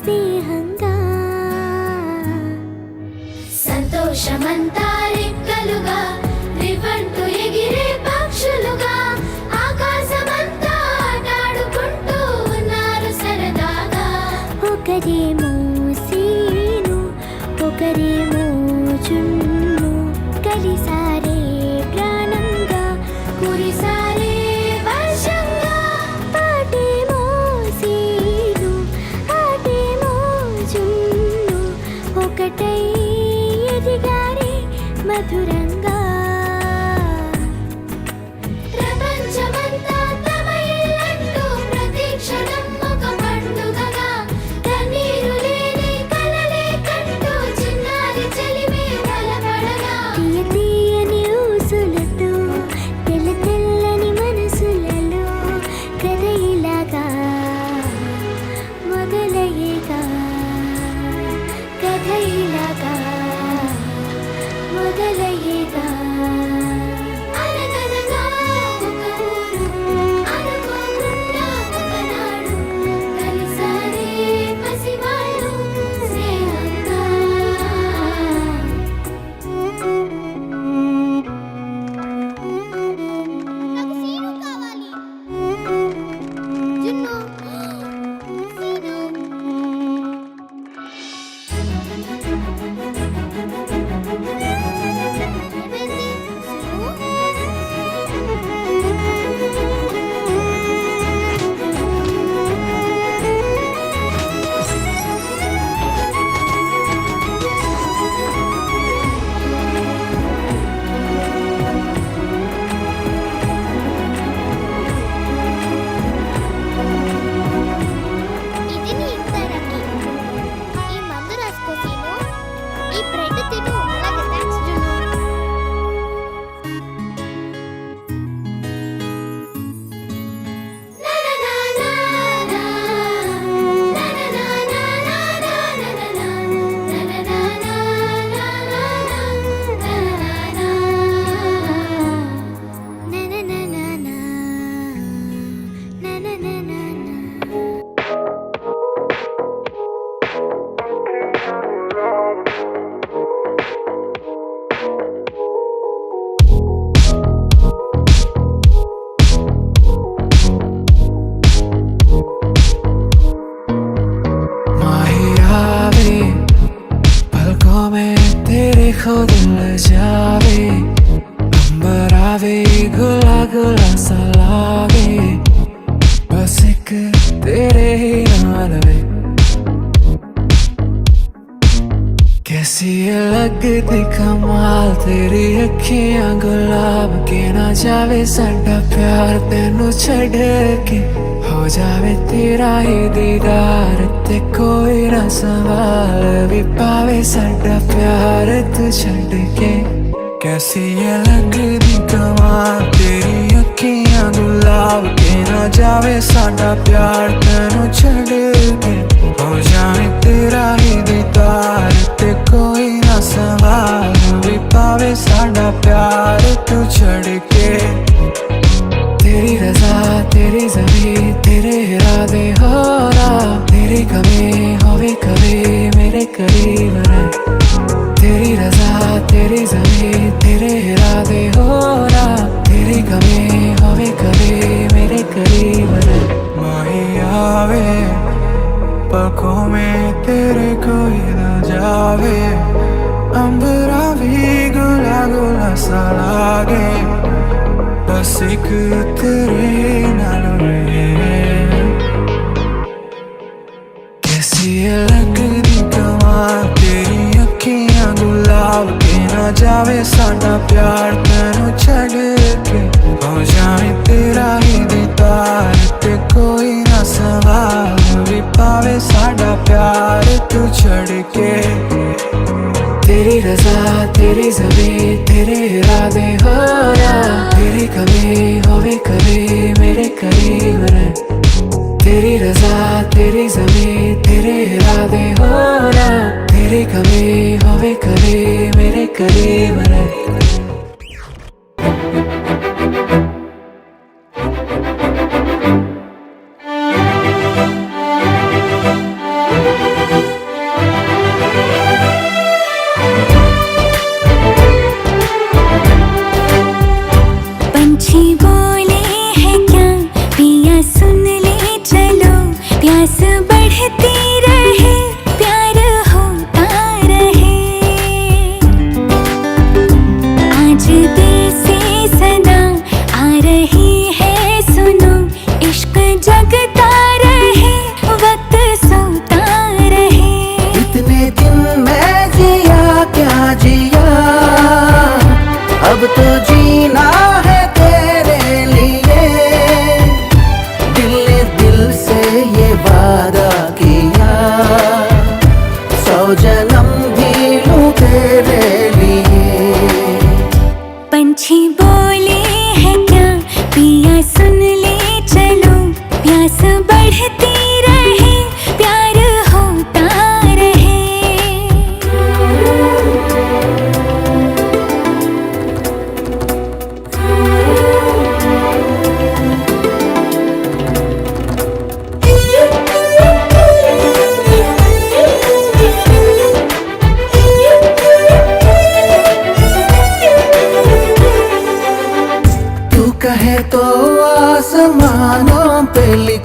స్నేహంగా సంతోషమంతా రెక్కలుగా రివంటు ఎగిరే పక్షులుగా ఆకాశమంతా ఆటాడుకుంటూ ఉన్నారు సరదాగా. ఒకరేమో సీను ఒకరేమో జున్ను కలిసారే ప్రాణంగా కురిసారే వర్షంగా. పాటేమో సీను ఆటేమో జున్ను ఒకటై ఎదిగారే మధురంగా. ప్రపంచమంతా తమ ఇల్లంటూ ప్రతి క్షణం ఒక పండుగగా కన్నీరు లేని కలలే కంటూ చిన్నారి చెలిమే బలపడగా. తీయ తీయని ఊసులతో తెల్ల తెల్లని మనసులలో కథ ఇలాగా మొదలయ్యేగా. కథ ఇలాగా మొదలయ్యేగా. అనగనగా ఒక ఊరు అనుకోకుండా ఒకనాడు కలిసారే పసివాళ్ళు స్నేహంగా. నాకు సీను కావాలి. జున్ను సీను. ఇది నీ ఇద్దరికి. ఈ మందు రాసుకో సీను. ఈ బ్రెడ్ తిను. అలాగే థ్యాంక్స్ జున్ను. माहियावे पलकों में तेरे खो दिल जावे अंबर आवे गुला गुला सा लागे बस एक तेरे ही नाल वे कैसी ये लगती कमाल तेरी अखियां गुलाब के ना जावे साडा प्यार तेनू छड़ के हो जावे तेरा ही दीदार ते कोई ना सवाल भी पावे साडा प्यार तू छड़ के कैसी ये लगती कमाल तेरी अखियां गुलाब के ना जावे साडा प्यार तेनू छड़ के हो जावे तेरा ही दीदार ते कोई ना सवाल भी पावे साडा प्यार तू छड़ के तेरी रजा तेरी ज़मीं तेरे इरादे हो रहा तेरी कमी होवे कभी मेरे करीब रहे तेरी रजा तेरी ज़मीं तेरे इरादे हो रहा तेरी कमी होवे कभी मेरे करीब रहे माहियावे पलकों में तेरे कोई ना जावे अंबरा भी गुला गुला सा लागे बस एक तेरे नाल वे कैसी ये लगती कमाल तेरी अखियां गुलाब के ना जावे साडा प्यार तेनू छड़ के हो जावे तेरा ही दीदार ते कोई ना सवाल भी पावे साडा प्यार तू छड़ के तेरी रजा तेरी ज़मीं तेरे इरादे हो रहा तेरी कमी होवे कभी मेरे करीब रहे तेरी रजा तेरी ज़मीं तेरे इरादे हो रहा तेरी कमी होवे कभी मेरे करीब रहे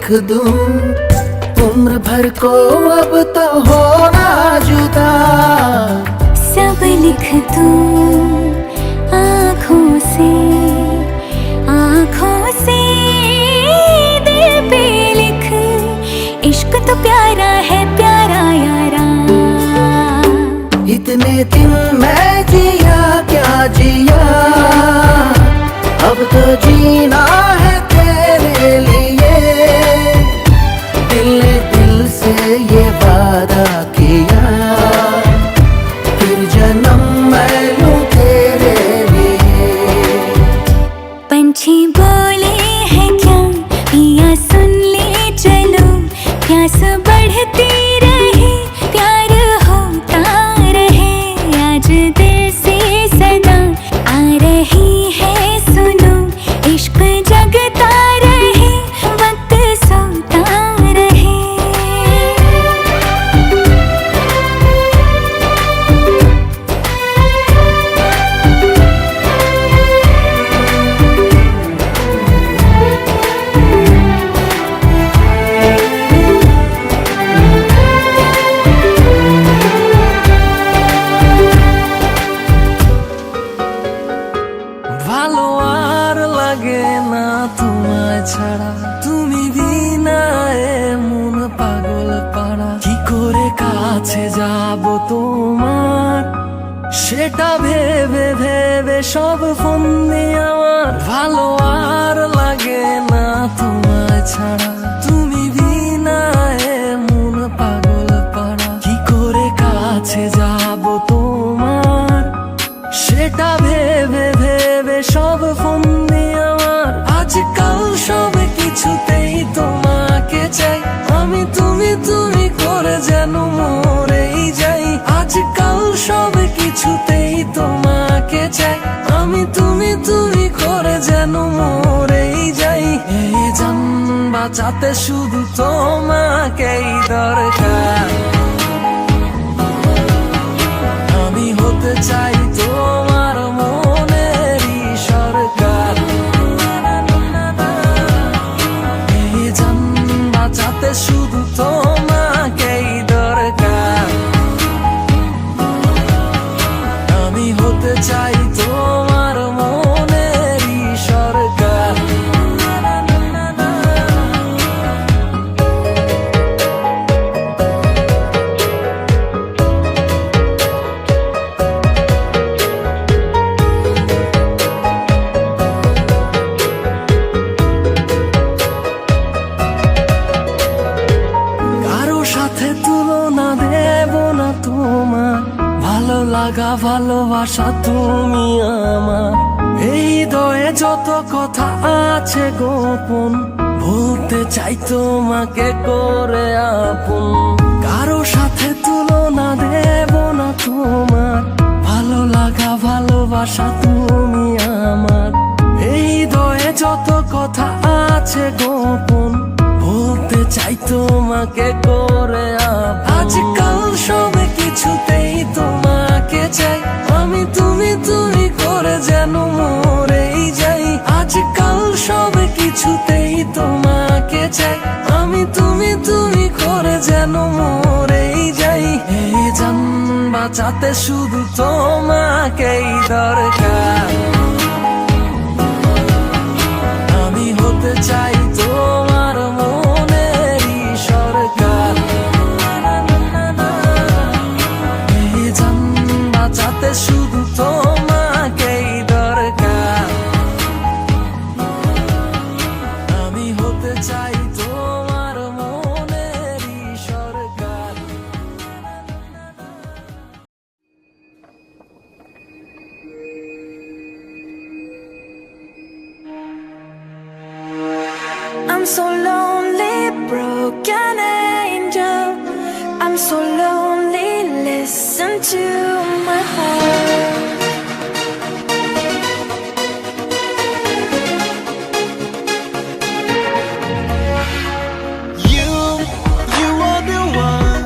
लिख दूं उम्र भर को अब तो होना जुदा। सब लिख दूं आँखों से दिल पे लिख, इश्क तो प्यारा है प्यारा यारा। इतने दिन मैं जिया क्या जिया, अब तो जीना है तेरे लिए। दिल ने दिल से ये वादा किया, फिर जन्म मैं लूं तेरे लिए। पंछी बोले हैं क्या पिया सुन ले चलो, प्यास बढ़ती रहे प्यार होता रहे। आज दिल से सदा आ रही है सुनो, इश्क जगता रहे वक्त सोता रहे। ভালো আর লাগে না তোমায় ছাড়া, তুমি বিনা মন পাগল পাড়া। কি করে কাছে যাব তোমার, সেটা ভেবে ভেবে সব ফন্দি আমার। ভালো আর লাগে না তোমায় ছাড়া, তুমি বিনা মন পাগল পাড়া। কি করে কাছে যাব তোমার, সেটা ভেবে ভেবে সব ফন্দি আমার। আজকাল সব কিছুতেই তোমাকে চাই, আমি তুমি তুমি করে যেন মরেই যাই। আজকাল সব কিছুতেই তোমাকে চাই, আমি তুমি তুমি করে যেন মরেই যাই। এই জান বাঁচাতে শুধু তোমাকেই দরকার, আমি হতে চাই তোমার মনেরই সরকার। এই জান বাঁচাতে শুধু তোমাকেই দরকার, আমি হতে চাই তোমার মনেরই সরকার। কারো সাথে তুলনা দেব না তোমার, ভালো লাগা ভালোবাসা তুমি আমার। এই হৃদয়ে যত কথা আছে গোপন, বলতে চাই তোমাকে করে আপন। কারো সাথে তুলনা দেব না তোমার, ভালো লাগা ভালোবাসা তুমি আমার। এই হৃদয়ে যত কথা আছে গোপন, বলতে চাই তোমাকে করে আপন। আজকাল সব কিছুতেই তোমাকে চাই, আমি তুমি তুমি করে যেন মরেই যাই। আজকাল সব কিছুতেই তোমাকে চাই, আমি তুমি তুমি করে যেন মরেই যাই। এই জান বাঁচাতে শুধু তোমাকেই দরকার, আমি হতে চাই তোমার মনেরই সরকার। এই জান বাঁচাতে শুধু তোমাকেই দরকার, আমি হতে চাই তোমার মনেরই সরকার। I'm so lonely, broken angel. I'm so lonely, listen to my heart. You are the one.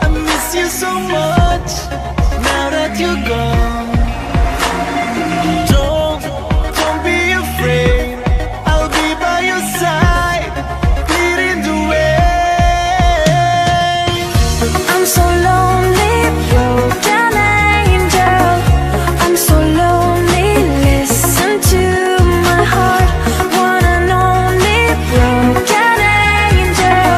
I miss you so much now that you're gone. Don't be afraid. I'll be by your side, pleading I'm so lonely, broken angel. I'm so lonely, listen to my heart. One and only broken angel.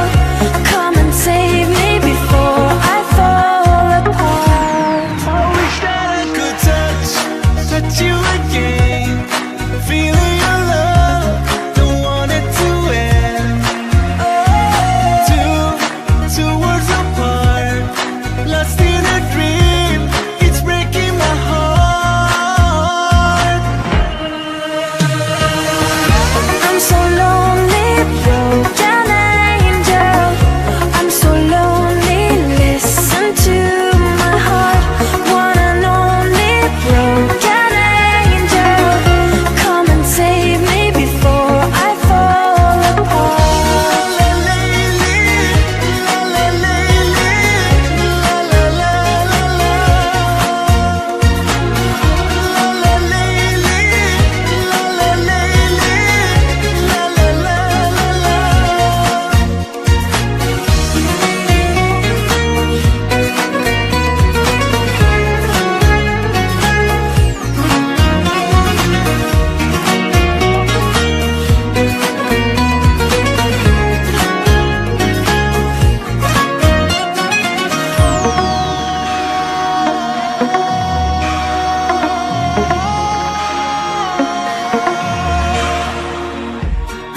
Come and save me before I fall apart. I wish that I could touch you again. Feeling your love, don't want it to end. Two worlds apart, lost in a dream. It's breaking my heart. I'm so lonely, broken angel. I'm so lonely, listen to my heart. One and only broken angel. Come and save me before I fall apart. La la la la la la la. La la la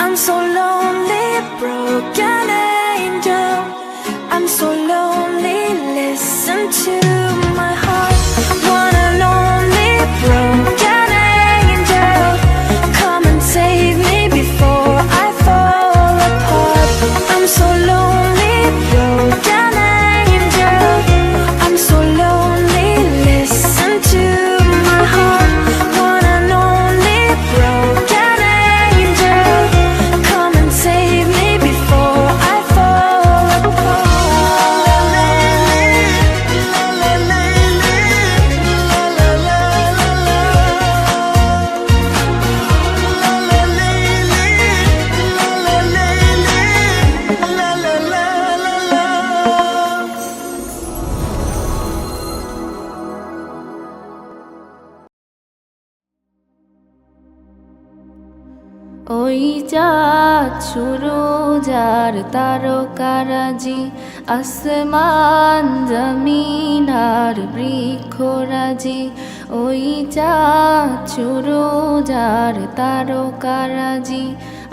I'm so lonely, broken angel. I'm so lonely, listen to my heart. One and only broken angel. Come and save me before I fall apart. I'm so lonely, broken angel. I'm so lonely, listen to my heart. One and only broken angel. Come and save me before I fall apart. ওই চাঁদ শুরু যার তারকারাজি, আসমান জমিন আর বৃক্ষরাজি। ওই চাঁদ শুরু যার তারকারাজি,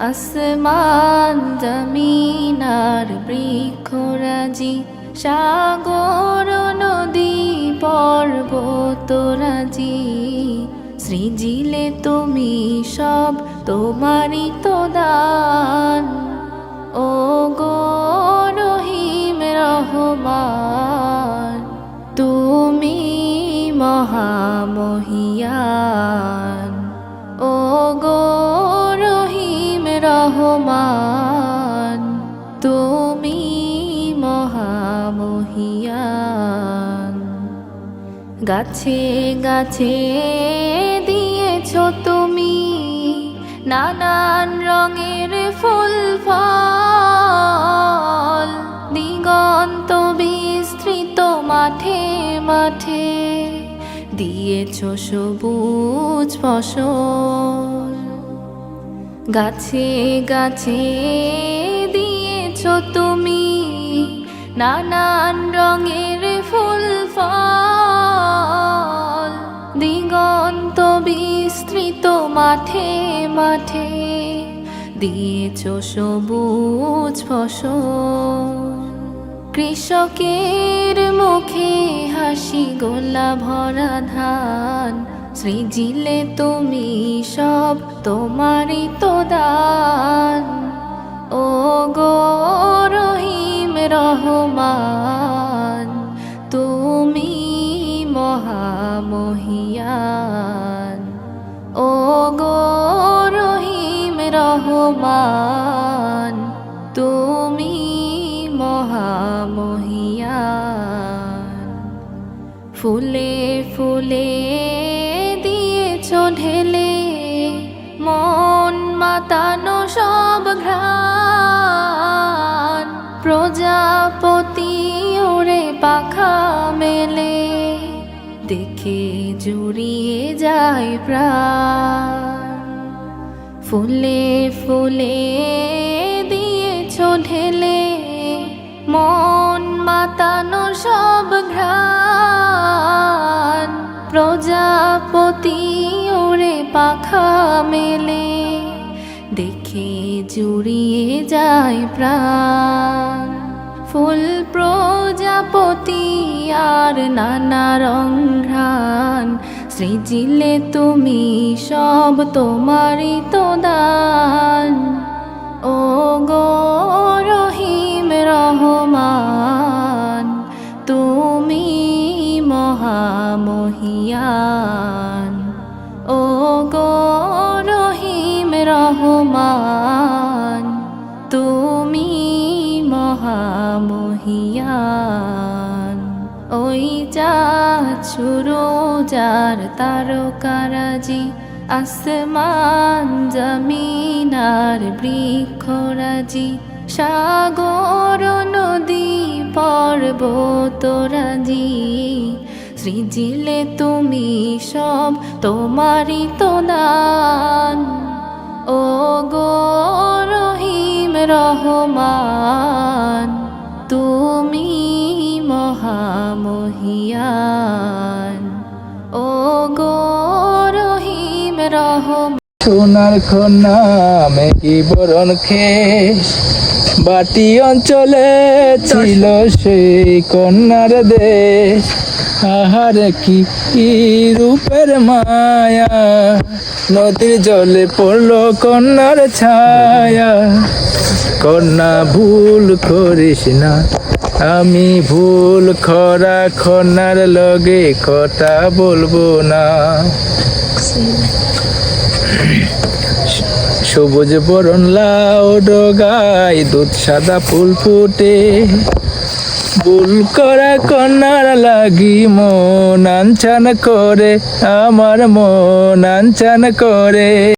আসমান জমিন আর বৃক্ষরাজি। সাগর নদী পর্বতরাজি, সৃজিলে তুমি সব তোমারই তো দান। ও গো রহিম রহমান, তুমি মহামহিয়ান। ও গো রহিম রহমান, তুমি মহামহিয়ান। গাছে গাছে দিয়েছো তুমি নানান রঙের ফুল ফল, দিগন্ত বিস্তৃত মাঠে মাঠে দিয়েছো সবুজ ফসল। গাছে গাছে দিয়েছো তুমি নানান রঙের ফুল ফল, দিগন্ত বিস্তৃত মাঠে মাঠে দিয়েছো সবুজ ফসল। কৃষকের মুখে হাসি, গোলা ভরা ধান, সৃজিলে তুমি সব তোমারই তো দান। ও গো রহিম রহমান, তুমি মহামহিয়ান। ও গো রহিম রহমান, তুমি মহামহিয়ান। ফুলে ফুলে দিয়েছো ঢেলে মন মাতানো সব ঘ্রাণ, প্রজাপতি ওরে পা পাখা মেলে দেখে জুড়িয়ে যায় প্রাণ ফুলে ফুলে দিয়েছ ঢেলে মন মাতানো সব ঘ্রাণ প্রজাপতি ওরে পাখা মেলে দেখে জুড়িয়ে যায় প্রাণ ফুল প্রজাপতি আর নানা রং ঘ্রাণ সৃজিলে তুমি সব তোমারই তো দান ও গো রহিম রহমান তুমি মহামহিয়ান ও গো রহিম রহমান তুমি মহামহিয়ান ওই চাঁদ সুরোজার তারকারাজি আসমান জমিনার বৃক্ষরাজি সাগর নদী পর্বতরাজি সৃজিলে তুমি সব তোমারই তো দান ও গো রহিম রহমান তুমি মহামহিয়ান ও গো রহিম রহমান সোনার কন্যা মেঘি বরণ খেস বাটি অঞ্চলে ছিল সেই কন্যার দেশ আহার কি রূপের মায়া নদীর জলে পড়লো কন্যার ছায়া কন্যা ভুল করিস না আমি ভুল খরা কন্যার লগে কথা বলবো না সবুজ বরণ লাউ ডগায় দুধ সাদা ফুল ফুটে ভুল করা কন্যার লাগি মন আনচান করে আমার মন আনচান করে